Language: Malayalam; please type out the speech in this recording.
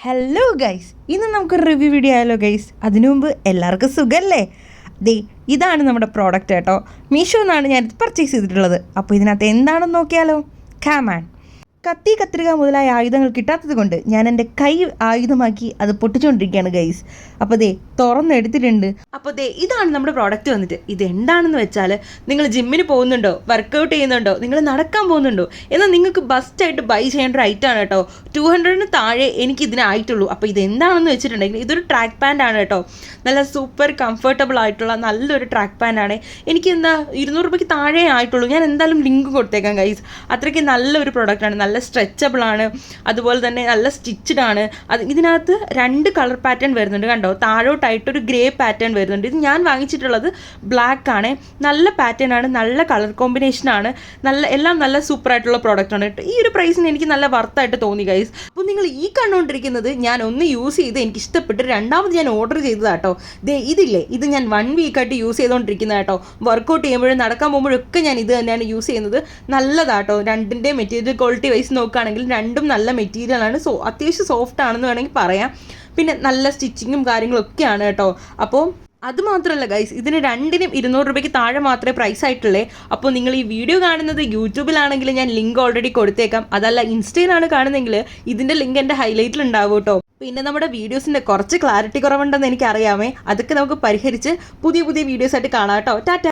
ഹലോ ഗൈസ്, ഇന്ന് നമുക്കൊരു റിവ്യൂ വീഡിയോ ആയാലോ ഗൈസ്. അതിനു മുമ്പ് എല്ലാവർക്കും സുഖമല്ലേ? ദേ ഇതാണ് നമ്മുടെ പ്രോഡക്റ്റ് കേട്ടോ. മീഷോ എന്നാണ് ഞാൻ പർച്ചേസ് ചെയ്തിട്ടുള്ളത്. അപ്പോൾ ഇതിനകത്ത് എന്താണെന്ന് നോക്കിയാലോ. കാമാൻ കത്തി കത്രിക മുതലായ ആയുധങ്ങൾ കിട്ടാത്തത് കൊണ്ട് ഞാൻ എൻ്റെ കൈ ആയുധമാക്കി അത് പൊട്ടിച്ചുകൊണ്ടിരിക്കുകയാണ് ഗൈസ്. അപ്പോൾ ദേ തുറന്നെടുത്തിട്ടുണ്ട്. അപ്പോൾ ദേ ഇതാണ് നമ്മുടെ പ്രോഡക്റ്റ് വന്നിട്ട്. ഇത് എന്താണെന്ന് വെച്ചാൽ, നിങ്ങൾ ജിമ്മിന് പോകുന്നുണ്ടോ, വർക്കൗട്ട് ചെയ്യുന്നുണ്ടോ, നിങ്ങൾ നടക്കാൻ പോകുന്നുണ്ടോ എന്നാൽ നിങ്ങൾക്ക് ബസ്റ്റായിട്ട് ബൈ ചെയ്യേണ്ട ഒരു ഐറ്റമാണ് കേട്ടോ. 200 താഴെ എനിക്ക് ഇതിനായിട്ടുള്ളൂ. അപ്പോൾ ഇതെന്താണെന്ന് വെച്ചിട്ടുണ്ടെങ്കിൽ ഇതൊരു ട്രാക്ക് പാൻ്റ് ആണ് കേട്ടോ. നല്ല സൂപ്പർ കംഫർട്ടബിൾ ആയിട്ടുള്ള നല്ലൊരു ട്രാക്ക് പാൻ്റ് ആണ്. എനിക്ക് എന്താ 200 രൂപയ്ക്ക് താഴെ ആയിട്ടുള്ളൂ. ഞാൻ എന്തായാലും ലിങ്ക് കൊടുത്തേക്കാം ഗൈസ്. അത്രയ്ക്ക് നല്ലൊരു പ്രോഡക്റ്റാണ്. നല്ല സ്ട്രെച്ചബിൾ ആണ്, അതുപോലെ തന്നെ നല്ല സ്റ്റിച്ചഡ് ആണ്. ഇതിനകത്ത് 2 കളർ പാറ്റേൺ വരുന്നുണ്ട് കണ്ടോ. താഴോട്ടായിട്ടൊരു ഗ്രേ പാറ്റേൺ വരുന്നുണ്ട്. ഇത് ഞാൻ വാങ്ങിച്ചിട്ടുള്ളത് ബ്ലാക്ക് ആണ്. നല്ല പാറ്റേൺ ആണ്, നല്ല കളർ കോമ്പിനേഷൻ ആണ്, എല്ലാം നല്ല സൂപ്പർ ആയിട്ടുള്ള പ്രോഡക്റ്റ് ആണ് കേട്ടോ. ഈ ഒരു പ്രൈസിന് എനിക്ക് നല്ല വർത്തായിട്ട് തോന്നി ഗൈസ്. അപ്പോൾ നിങ്ങൾ ഈ കണ്ടുകൊണ്ടിരിക്കുന്നത് ഞാൻ ഒന്ന് യൂസ് ചെയ്ത് എനിക്ക് ഇഷ്ടപ്പെട്ട് രണ്ടാമത് ഞാൻ ഓർഡർ ചെയ്തതാട്ടോ. ഇതില്ലേ, ഇത് ഞാൻ 1 വീക്കായിട്ട് യൂസ് ചെയ്തുകൊണ്ടിരിക്കുന്നത് കേട്ടോ. വർക്കൗട്ട് ചെയ്യുമ്പോഴും നടക്കാൻ പോകുമ്പോഴൊക്കെ ഞാൻ ഇത് തന്നെയാണ് യൂസ് ചെയ്യുന്നത്. നല്ലതാട്ടോ. രണ്ടിൻ്റെ മെറ്റീരിയൽ ക്വാളിറ്റി വൈസ് നോക്കുകയാണെങ്കിൽ രണ്ടും നല്ല മെറ്റീരിയലാണ്. അത്യാവശ്യം സോഫ്റ്റ് ആണെന്ന് വേണമെങ്കിൽ പറയാം. പിന്നെ നല്ല സ്റ്റിച്ചിങ്ങും കാര്യങ്ങളൊക്കെയാണ് കേട്ടോ. അപ്പോൾ അതുമാത്രമല്ല ഗൈസ്, ഇതിന് രണ്ടിനും 200 രൂപയ്ക്ക് താഴെ മാത്രമേ പ്രൈസ് ആയിട്ടുള്ളേ. അപ്പോൾ നിങ്ങൾ ഈ വീഡിയോ കാണുന്നത് യൂട്യൂബിലാണെങ്കിൽ ഞാൻ ലിങ്ക് ഓൾറെഡി കൊടുത്തേക്കാം. അതല്ല ഇൻസ്റ്റയിലാണ് കാണുന്നതെങ്കിൽ ഇതിൻ്റെ ലിങ്ക് എൻ്റെ ഹൈലൈറ്റിൽ ഉണ്ടാവും കേട്ടോ. പിന്നെ നമ്മുടെ വീഡിയോസിൻ്റെ കുറച്ച് ക്ലാരിറ്റി കുറവുണ്ടെന്ന് എനിക്കറിയാമേ. അതൊക്കെ നമുക്ക് പരിഹരിച്ച് പുതിയ വീഡിയോസായിട്ട് കാണാം കേട്ടോ. ടാറ്റ.